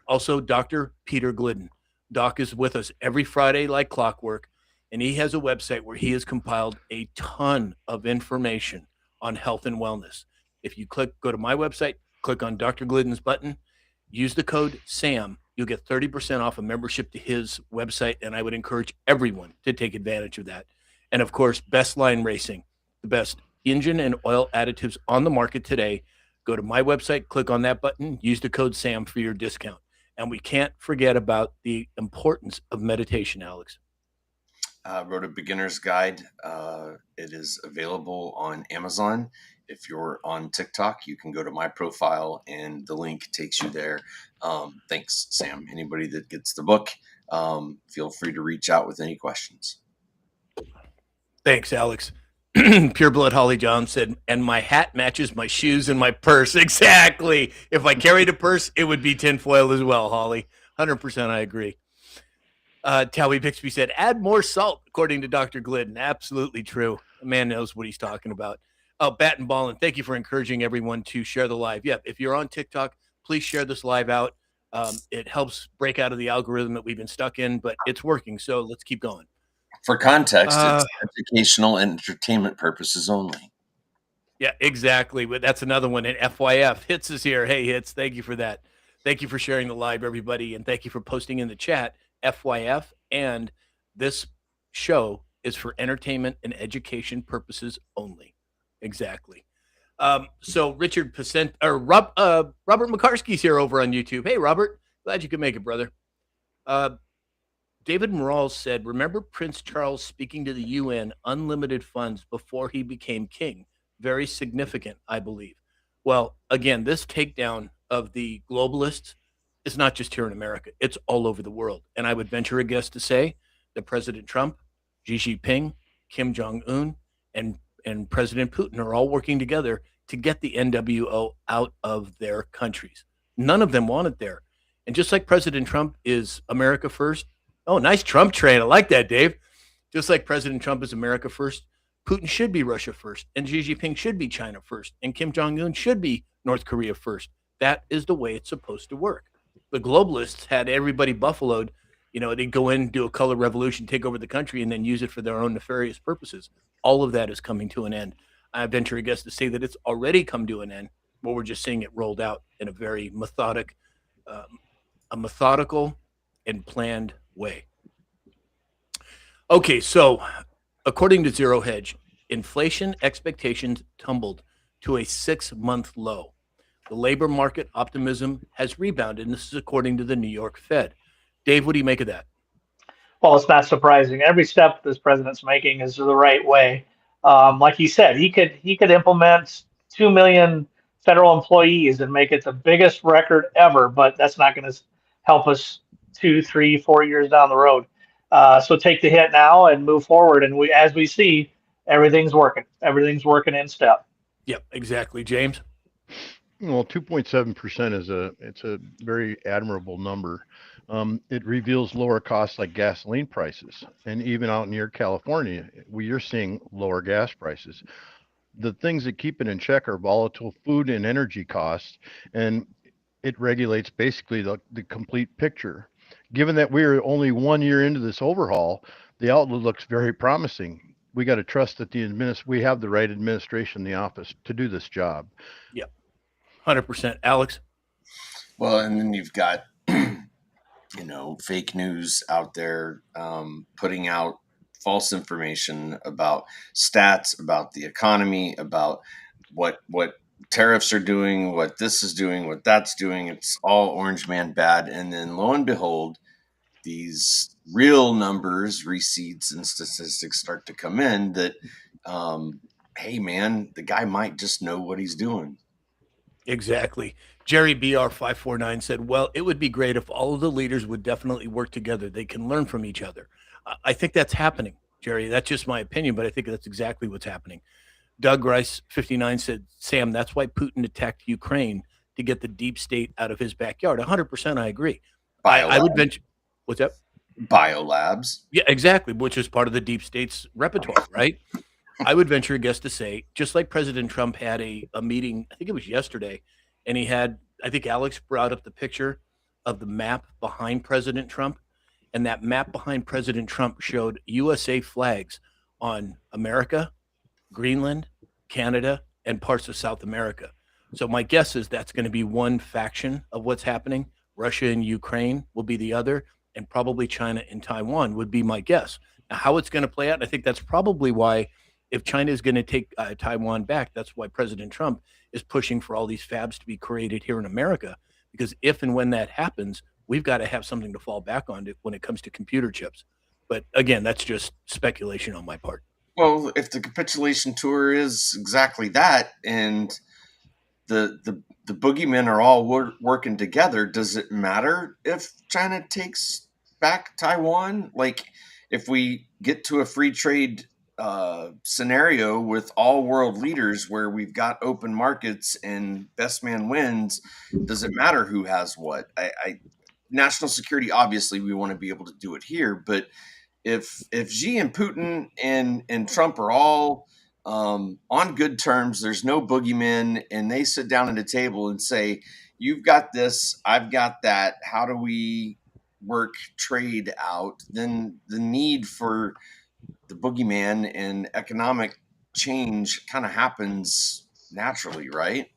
Also, Dr. Peter Glidden. Doc is with us every Friday like clockwork, and he has a website where he has compiled a ton of information on health and wellness. If you go to my website, click on Dr. Glidden's button, use the code SAM, you'll get 30% off a membership to his website, and I would encourage everyone to take advantage of that. And of course, Best Line Racing, the best engine and oil additives on the market today. Go to my website, click on that button, use the code SAM for your discount. And we can't forget about the importance of meditation, Alex. Wrote a beginner's guide. It is available on Amazon. If you're on TikTok, you can go to my profile and the link takes you there. Thanks, Sam. Anybody that gets the book, feel free to reach out with any questions. Thanks, Alex. Pure Blood Holly John said, and my hat matches my shoes and my purse. Exactly. If I carried a purse, it would be tinfoil as well, Holly. 100% I agree. Towie Bixby said, add more salt, according to Dr. Glidden. Absolutely true. The man knows what he's talking about. Oh, Bat and Ballin, thank you for encouraging everyone to share the live. Yeah, if you're on TikTok, please share this live out. It helps break out of the algorithm that we've been stuck in, but it's working, so let's keep going. For context, it's educational and entertainment purposes only. Yeah, exactly. But that's another one. And FYF, Hits is here. Hey, Hits, thank you for that. Thank you for sharing the live, everybody, and thank you for posting in the chat FYF. And this show is for entertainment and education purposes only. Exactly. So Richard Pacent or Robert McCarskey's here over on YouTube. Hey, Robert, glad you could make it, brother. David Morales said, remember Prince Charles speaking to the UN, unlimited funds before he became king. Very significant, I believe. Well, again, this takedown of the globalists is not just here in America. It's all over the world. And I would venture a guess to say that President Trump, Xi Jinping, Kim Jong-un, and President Putin are all working together to get the NWO out of their countries. None of them want it there. And just like President Trump is America first, oh, nice Trump train. I like that, Dave. Just like President Trump is America first, Putin should be Russia first, and Xi Jinping should be China first, and Kim Jong-un should be North Korea first. That is the way it's supposed to work. The globalists had everybody buffaloed. You know, they'd go in, do a color revolution, take over the country, and then use it for their own nefarious purposes. All of that is coming to an end. I venture a guess to say that it's already come to an end, but we're just seeing it rolled out in a very methodical and planned way. Okay, so according to Zero Hedge, inflation expectations tumbled to a 6-month low. The labor market optimism has rebounded, and this is according to the New York Fed. Dave, what do you make of that? Well, it's not surprising. Every step this president's making is the right way. Like he said, he could implement 2 million federal employees and make it the biggest record ever, but that's not going to help us 2, 3, 4 years down the road. So take the hit now and move forward. And as we see, everything's working. Everything's working in step. Yep, exactly. James? Well, 2.7% it's a very admirable number. It reveals lower costs like gasoline prices. And even out near California, you're seeing lower gas prices. The things that keep it in check are volatile food and energy costs, and it regulates basically the complete picture. Given that we're only 1 year into this overhaul, the outlook looks very promising. We got to trust that we have the right administration in the office to do this job. Yep, 100%. Alex? Well, and then you've got, fake news out there putting out false information about stats, about the economy, about what tariffs are doing, what this is doing, what that's doing. It's all orange man bad. And then lo and behold, these real numbers, receipts, and statistics start to come in that, hey, man, the guy might just know what he's doing. Exactly. Jerry BR549 said, well, it would be great if all of the leaders would definitely work together. They can learn from each other. I think that's happening, Jerry. That's just my opinion, but I think that's exactly what's happening. Doug Rice 59 said, Sam, that's why Putin attacked Ukraine, to get the deep state out of his backyard. 100% I agree. I would venture. What's that? Biolabs. Yeah, exactly, which is part of the deep state's repertoire, right? I would venture a guess to say, just like President Trump had a meeting, I think it was yesterday, and he had, I think Alex brought up the picture of the map behind President Trump, and that map behind President Trump showed USA flags on America, Greenland, Canada, and parts of South America. So my guess is that's going to be one faction of what's happening. Russia and Ukraine will be the other, and probably China and Taiwan would be my guess. Now, how it's going to play out, and I think that's probably why, if China is going to take Taiwan back, that's why President Trump is pushing for all these fabs to be created here in America, because if and when that happens, we've got to have something to fall back on when it comes to computer chips. But again, that's just speculation on my part. Well, if the capitulation tour is exactly that, and the boogeymen are all working together, does it matter if China takes back Taiwan? Like, if we get to a free trade scenario with all world leaders where we've got open markets and best man wins, does it matter who has what? National security, obviously, we want to be able to do it here, but if Xi and Putin and Trump are all on good terms, there's no boogeyman, and they sit down at a table and say, "You've got this, I've got that. How do we work trade out?" Then the need for the boogeyman and economic change kind of happens naturally, right?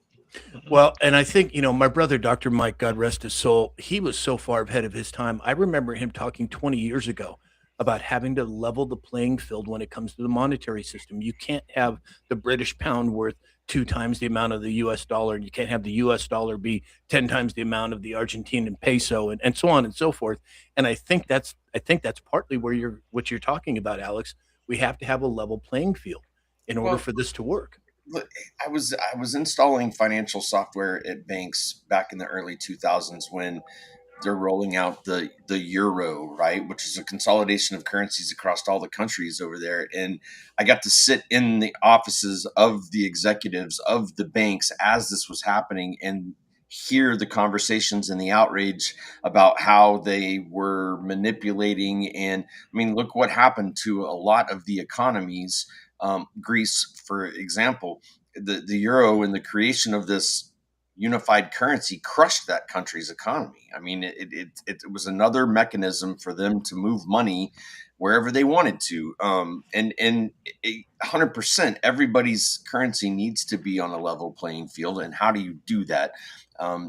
Well, and I think, my brother, Dr. Mike, God rest his soul, he was so far ahead of his time. I remember him talking 20 years ago about having to level the playing field when it comes to the monetary system. You can't have the British pound worth 2 times the amount of the US dollar, and you can't have the US dollar be 10 times the amount of the Argentinian peso, and so on and so forth. And I think that's partly what you're talking about, Alex. We have to have a level playing field in order Well, for this to work. look, I was installing financial software at banks back in the early 2000s when they're rolling out the euro, right, which is a consolidation of currencies across all the countries over there. And I got to sit in the offices of the executives of the banks as this was happening and hear the conversations and the outrage about how they were manipulating. And I mean, look what happened to a lot of the economies. Greece, for example, the euro and the creation of this unified currency crushed that country's economy. I mean, it was another mechanism for them to move money wherever they wanted to. And 100%, everybody's currency needs to be on a level playing field. And how do you do that?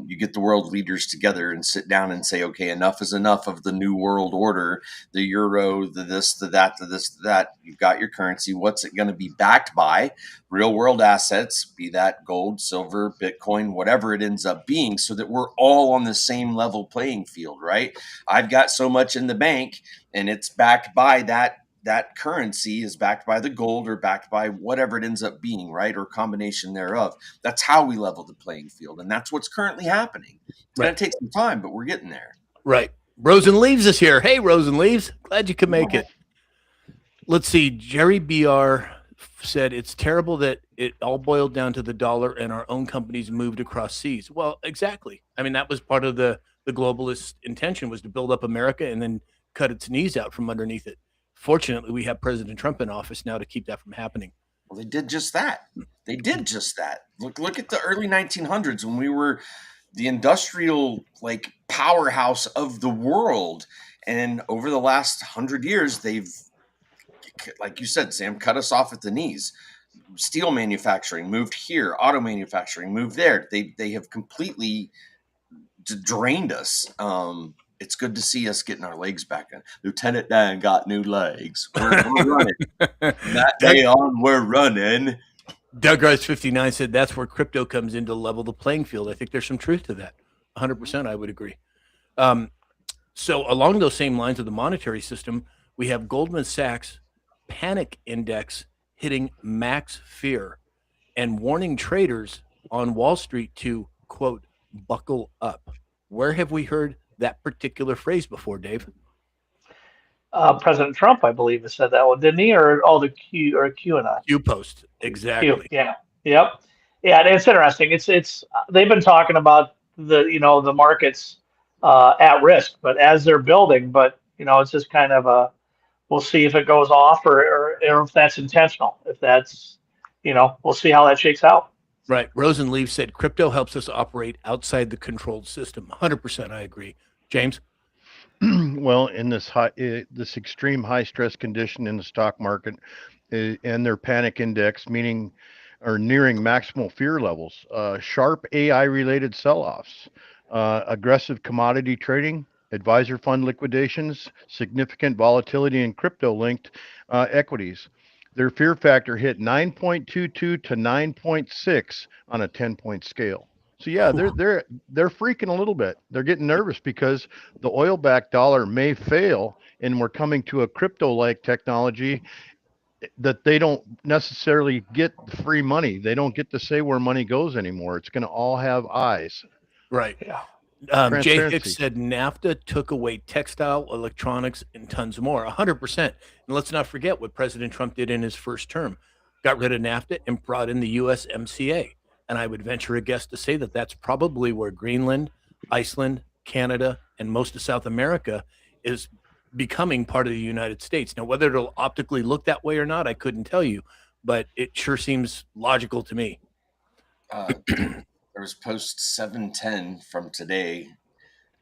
You get the world leaders together and sit down and say, okay, enough is enough of the new world order, the euro, the this, the that, the this, the that. You've got your currency. What's it going to be backed by? Real world assets, be that gold, silver, Bitcoin, whatever it ends up being, so that we're all on the same level playing field, right? I've got so much in the bank and it's backed by that currency is backed by the gold or backed by whatever it ends up being, right? Or combination thereof. That's how we level the playing field. And that's what's currently happening. It's going Right. to take some time, but we're getting there. Right. Rosen Leaves is here. Hey, Rosen Leaves. Glad you could make it. Let's see. Jerry BR said it's terrible that it all boiled down to the dollar and our own companies moved across seas. Well, exactly. I mean, that was part of the globalist intention, was to build up America and then cut its knees out from underneath it. Fortunately, we have President Trump in office now to keep that from happening. Well, they did just that. They did just that. Look at the early 1900s when we were the industrial like powerhouse of the world. And over the last 100 years, they've, like you said, Sam, cut us off at the knees. Steel manufacturing moved here, auto manufacturing moved there. They have completely drained us. It's good to see us getting our legs back. Lieutenant Dan got new legs. We're running. From that day on, we're running. Doug Rice 59 said that's where crypto comes in to level the playing field. I think there's some truth to that. 100%, I would agree. So along those same lines of the monetary system, we have Goldman Sachs panic index hitting max fear and warning traders on Wall Street to, quote, buckle up. Where have we heard that particular phrase before, Dave? President Trump, I believe, has said that one, didn't he? Or the QAnon? Q post. Exactly. Yeah. Yep. Yeah, and it's interesting. It's they've been talking about the markets at risk, but as they're building, but it's just kind of we'll see if it goes off or if that's intentional. If that's we'll see how that shakes out. Right. Rosenleaf said crypto helps us operate outside the controlled system. 100%, I agree. James? Well, in this extreme high stress condition in the stock market, and their panic index, meaning or nearing maximal fear levels, sharp AI related sell-offs, aggressive commodity trading, advisor fund liquidations, significant volatility in crypto linked equities. Their fear factor hit 9.22 to 9.6 on a 10-point scale. So yeah, they're freaking a little bit. They're getting nervous because the oil-backed dollar may fail, and we're coming to a crypto-like technology that they don't necessarily get the free money. They don't get to say where money goes anymore. It's going to all have eyes. Right. Yeah. Jay Transparency. Hicks said NAFTA took away textile, electronics, and tons more. 100%. And let's not forget what President Trump did in his first term: got rid of NAFTA and brought in the USMCA. And I would venture a guess to say that that's probably where Greenland, Iceland, Canada, and most of South America is becoming part of the United States. Now, whether it'll optically look that way or not, I couldn't tell you, but it sure seems logical to me. There was post 710 from today.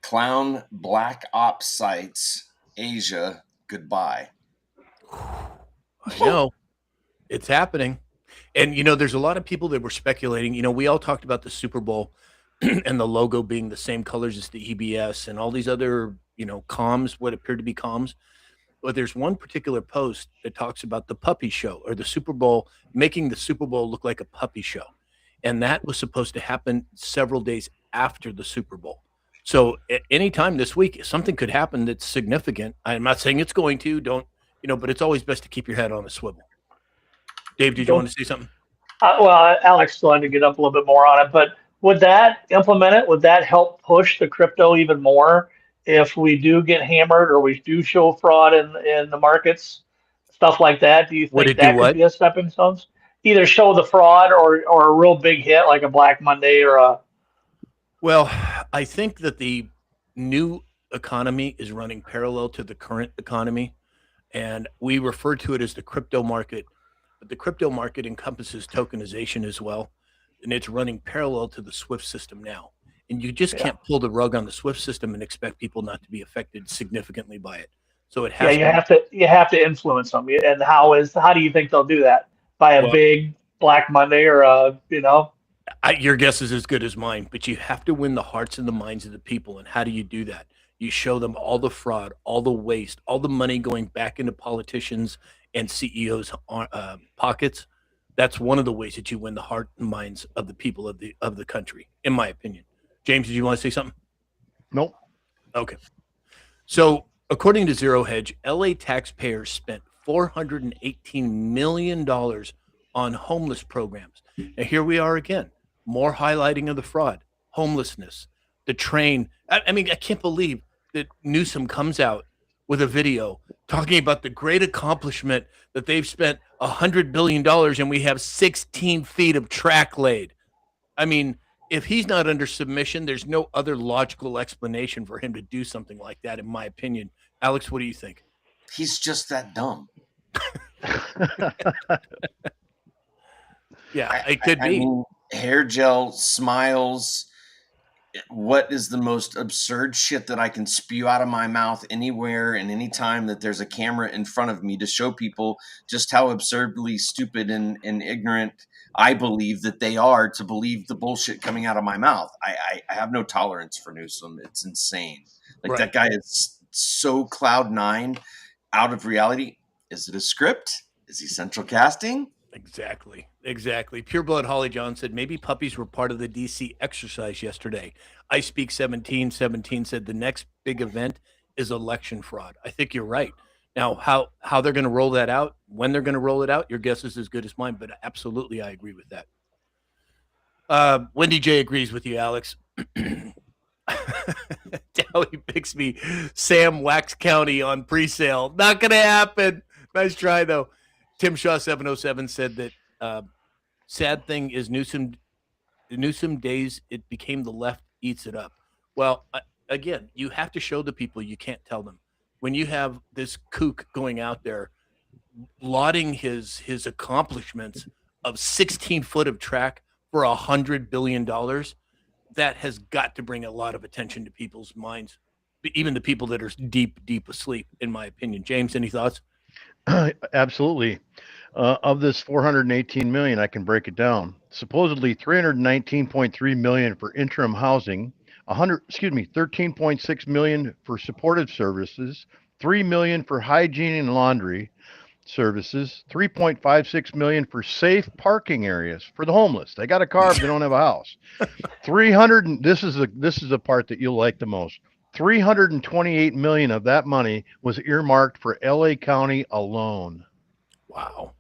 Clown Black Ops sites, Asia, goodbye. I know it's happening. And, there's a lot of people that were speculating. We all talked about the Super Bowl and the logo being the same colors as the EBS and all these other, comms, what appeared to be comms. But there's one particular post that talks about the puppy show, or the Super Bowl, making the Super Bowl look like a puppy show. And that was supposed to happen several days after the Super Bowl. So at any time this week, something could happen that's significant. I'm not saying it's going to, but it's always best to keep your head on a swivel. Dave, did you want to say something? Well, Alex wanted to get up a little bit more on it, but would that help push the crypto even more if we do get hammered or we do show fraud in the markets, stuff like that? Do you think that could be a stepping stone? Either show the fraud or a real big hit like a Black Monday or a. Well, I think that the new economy is running parallel to the current economy, and we refer to it as the crypto market. But the crypto market encompasses tokenization as well, and it's running parallel to the SWIFT system now. And you just can't pull the rug on the SWIFT system and expect people not to be affected significantly by it. So it has. You have to influence them. And how do you think they'll do that? By a big Black Monday or your guess is as good as mine, but you have to win the hearts and the minds of the people. And how do you do that? You show them all the fraud, all the waste, all the money going back into politicians and CEOs' pockets. That's one of the ways that you win the heart and minds of the people of the country, in my opinion. James, did you want to say something? Nope. Okay. So according to Zero Hedge, LA taxpayers spent $418 million on homeless programs. Now here we are again, more highlighting of the fraud, homelessness, the train. I mean, I can't believe that Newsom comes out with a video talking about the great accomplishment that they've spent $100 billion and we have 16 feet of track laid. I mean, if he's not under submission, there's no other logical explanation for him to do something like that, in my opinion. Alex, what do you think? He's just that dumb. Yeah, it could be. I mean, hair gel, smiles. What is the most absurd shit that I can spew out of my mouth anywhere and anytime that there's a camera in front of me to show people just how absurdly stupid and ignorant I believe that they are to believe the bullshit coming out of my mouth? I have no tolerance for Newsom. It's insane. That guy is so cloud nine, out of reality. Is it a script? Is he central casting? Exactly. Pureblood Holly John said maybe puppies were part of the DC exercise yesterday. I Speak 1717 said the next big event is election fraud. I think you're right. Now, how they're going to roll that out, when they're going to roll it out, your guess is as good as mine, but absolutely I agree with that. Wendy J agrees with you, Alex. Dowie picks me Sam Wax County on pre-sale. Not going to happen. Nice try, though. Tim Shaw 707 said that sad thing is Newsom days, it became the left eats it up. Well, again, you have to show the people. You can't tell them. When you have this kook going out there lauding his accomplishments of 16 foot of track for $100 billion, that has got to bring a lot of attention to people's minds, even the people that are deep asleep, in my opinion. James, any thoughts? Absolutely. Of this 418 million, I can break it down. Supposedly 319.3 million for interim housing, 13.6 million for supportive services, 3 million for hygiene and laundry services, 3.56 million for safe parking areas for the homeless. They got a car, but they don't have a house. 300. This is the part that you'll like the most. 328 million of that money was earmarked for LA County alone. Wow.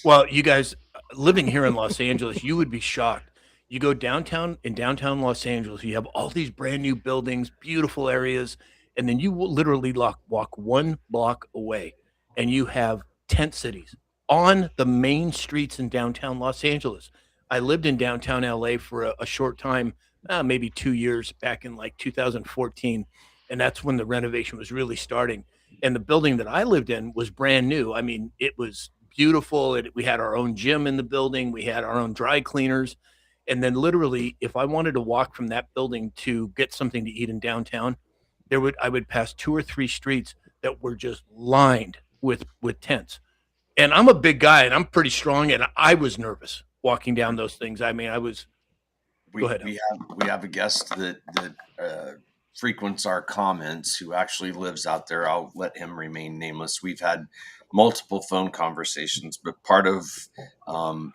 Well, you guys living here in Los Angeles, you would be shocked. You go downtown in downtown Los Angeles, you have all these brand new buildings, beautiful areas, and then you will literally walk 1 block away and you have tent cities on the main streets in downtown Los Angeles. I lived in downtown LA for a short time, maybe 2 years back in like 2014. And that's when the renovation was really starting. And the building that I lived in was brand new. I mean, it was beautiful. We had our own gym in the building, we had our own dry cleaners. And then literally, if I wanted to walk from that building to get something to eat in downtown, I would pass 2 or 3 streets that were just lined with tents. And I'm a big guy and I'm pretty strong, and I was nervous walking down those things. I mean, I was. Go ahead. We have a guest that frequents our comments who actually lives out there. I'll let him remain nameless. We've had multiple phone conversations, but part of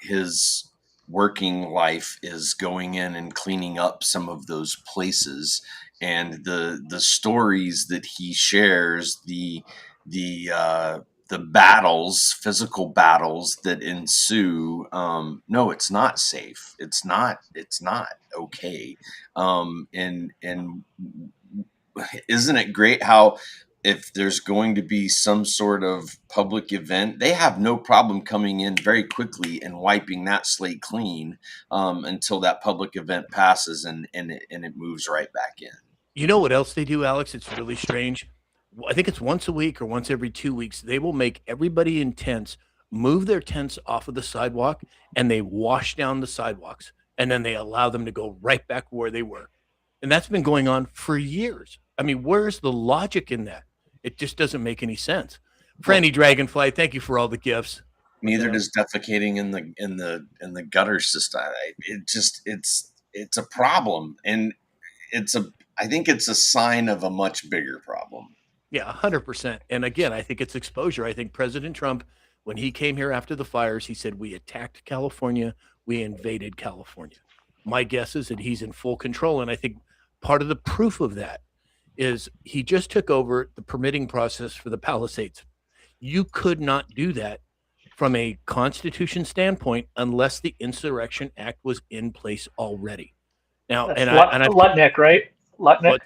his working life is going in and cleaning up some of those places, and the stories that he shares, the battles, physical battles that ensue. No, it's not safe. It's not okay. And isn't it great how if there's going to be some sort of public event, they have no problem coming in very quickly and wiping that slate clean until that public event passes and it moves right back in. You know what else they do, Alex? It's really strange. I think it's once a week or once every 2 weeks. They will make everybody in tents move their tents off of the sidewalk, and they wash down the sidewalks, and then they allow them to go right back where they were. And that's been going on for years. I mean, where's the logic in that? It just doesn't make any sense. Franny Dragonfly, thank you for all the gifts. Neither does defecating in the gutter system. It's a problem, and I think it's a sign of a much bigger problem. Yeah, 100%. And again, I think it's exposure. I think President Trump, when he came here after the fires, he said, we attacked California, we invaded California. My guess is that he's in full control. And I think part of the proof of that is he just took over the permitting process for the Palisades. You could not do that from a Constitution standpoint unless the Insurrection Act was in place already. Now, That's Lutnick, right? Lutnick.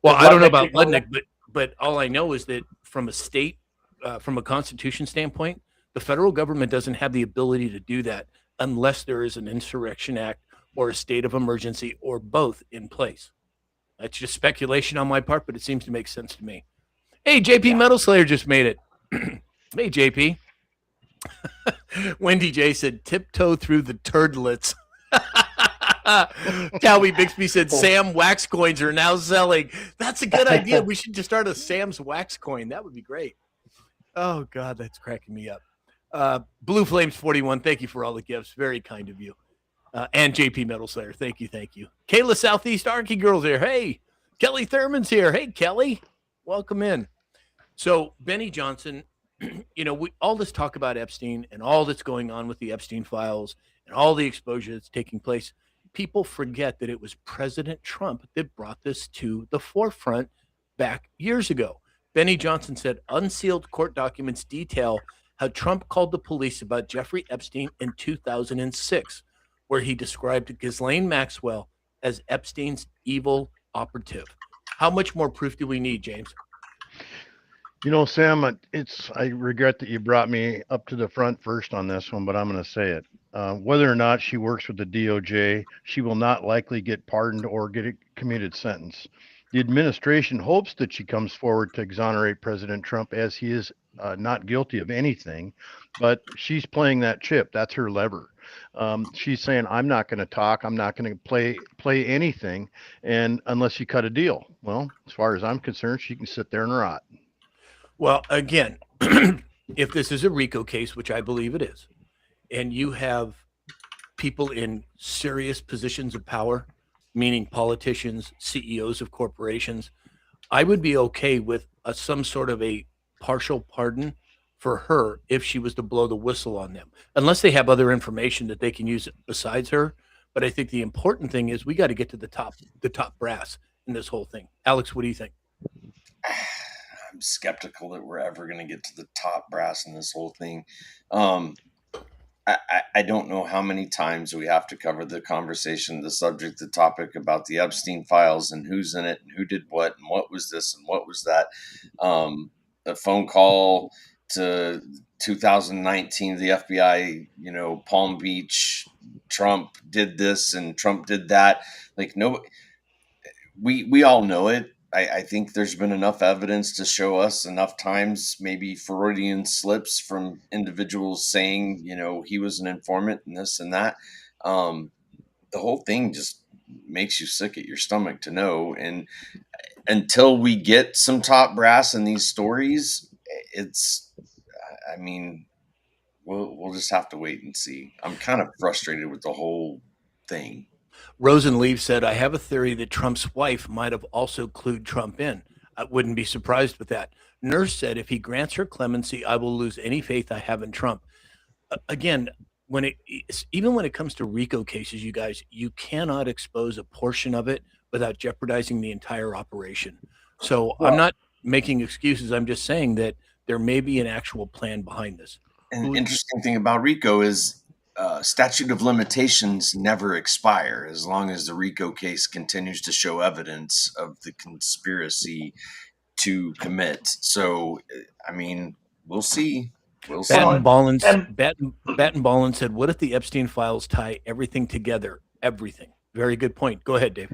Well, I don't know about Lutnick, but all I know is that from a state, from a Constitution standpoint, the federal government doesn't have the ability to do that unless there is an Insurrection Act or a state of emergency or both in place. That's just speculation on my part, but it seems to make sense to me. Hey, JP Metal Slayer just made it. Hey, JP. Wendy J said, tiptoe through the turdlets. Cowie Bixby said, Sam wax coins are now selling. That's a good idea. We should just start a Sam's wax coin. That would be great. Oh, God, that's cracking me up. Blue Flames 41, thank you for all the gifts. Very kind of you. And JP Metal Slayer, thank you. Kayla Southeast Arky Girls here. Hey, Kelly Thurman's here. Hey, Kelly, welcome in. So Benny Johnson, all this talk about Epstein and all that's going on with the Epstein files and all the exposure that's taking place, people forget that it was President Trump that brought this to the forefront back years ago. Benny Johnson said unsealed court documents detail how Trump called the police about Jeffrey Epstein in 2006, where he described Ghislaine Maxwell as Epstein's evil operative. How much more proof do we need, James? Sam, I regret that you brought me up to the front first on this one, but I'm going to say it. Whether or not she works with the DOJ, she will not likely get pardoned or get a commuted sentence. The administration hopes that she comes forward to exonerate President Trump, as he is not guilty of anything, but she's playing that chip. That's her lever. She's saying, I'm not going to talk. I'm not going to play anything, and unless you cut a deal. Well, as far as I'm concerned, she can sit there and rot. Well, again, if this is a RICO case, which I believe it is, and you have people in serious positions of power, meaning politicians, CEOs of corporations, I would be okay with some sort of a partial pardon for her if she was to blow the whistle on them, unless they have other information that they can use besides her. But I think the important thing is we got to get to the top brass in this whole thing. Alex, what do you think? I'm skeptical that we're ever going to get to the top brass in this whole thing. I don't know how many times we have to cover the conversation, the subject, the topic about the Epstein files and who's in it and who did what and what was this and what was that. A phone call to 2019, the FBI, Palm Beach, Trump did this and Trump did that. Like, no, we all know it. I think there's been enough evidence to show us enough times, maybe Freudian slips from individuals saying, he was an informant and this and that. The whole thing just makes you sick at your stomach to know. And until we get some top brass in these stories, we'll just have to wait and see. I'm kind of frustrated with the whole thing. Rosenleaf said, I have a theory that Trump's wife might have also clued Trump in. I wouldn't be surprised with that. Nurse said, if he grants her clemency, I will lose any faith I have in Trump. Again, even when it comes to RICO cases, you guys, you cannot expose a portion of it without jeopardizing the entire operation. So I'm not making excuses. I'm just saying that there may be an actual plan behind this. And the interesting thing about RICO is statute of limitations never expire as long as the RICO case continues to show evidence of the conspiracy to commit. So, we'll see. Batten Ballin said, what if the Epstein files tie everything together? Everything. Very good point. Go ahead, Dave.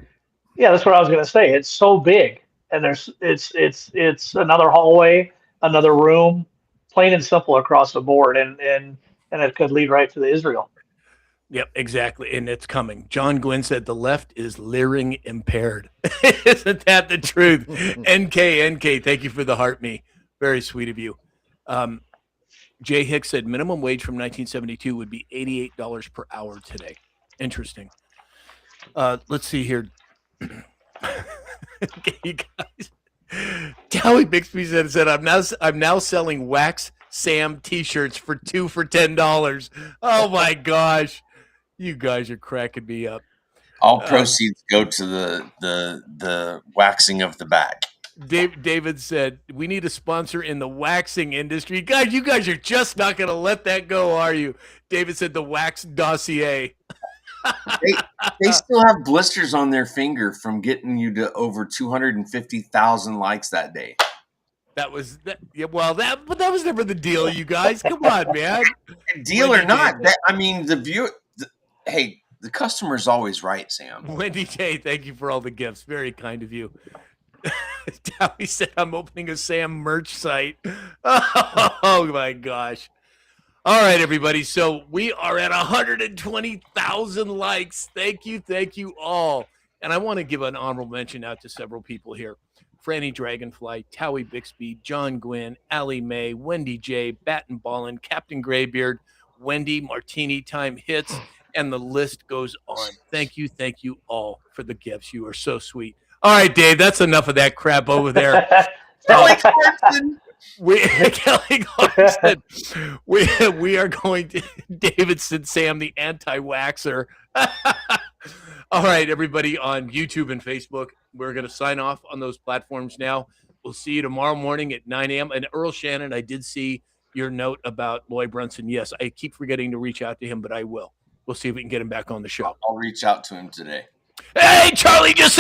Yeah, that's what I was going to say. It's so big, and it's another hallway, another room, plain and simple across the board, and it could lead right to the Israel. Yep, exactly. And it's coming. John Gwynn said the left is leering impaired. Isn't that the truth? NK, thank you for the heart me. Very sweet of you. Jay Hicks said minimum wage from 1972 would be $88 per hour today. Interesting. Let's see here. Okay, you guys. Howie Bixby said I'm now selling Wax Sam t-shirts for 2 for $10. Oh my gosh. You guys are cracking me up. All proceeds go to the waxing of the back. David said, we need a sponsor in the waxing industry. Guys, you guys are just not going to let that go, are you? David said the Wax Dossier. They still have blisters on their finger from getting you to over 250,000 likes that day. That was that. Yeah, well, that was never the deal, you guys. Come on, man. Deal or not, the customer's always right, Sam. Wendy J, thank you for all the gifts. Very kind of you. Howie said, I'm opening a Sam merch site. Oh my gosh. All right, everybody. So we are at 120,000 likes. Thank you all. And I want to give an honorable mention out to several people here. Franny Dragonfly, Towie Bixby, John Gwynn, Allie Mae, Wendy J, Batten Ballin, Captain Graybeard, Wendy, Martini Time Hits, and the list goes on. Thank you all for the gifts. You are so sweet. All right, Dave, that's enough of that crap over there. Kelly Clarkson. Kelly Clarkson. We are going to Davidson Sam, the anti-waxer. All right, everybody on YouTube and Facebook. We're going to sign off on those platforms now. We'll see you tomorrow morning at 9 a.m. And Earl Shannon, I did see your note about Lloyd Brunson. Yes, I keep forgetting to reach out to him, but I will. We'll see if we can get him back on the show. I'll reach out to him today. Hey, Charlie just said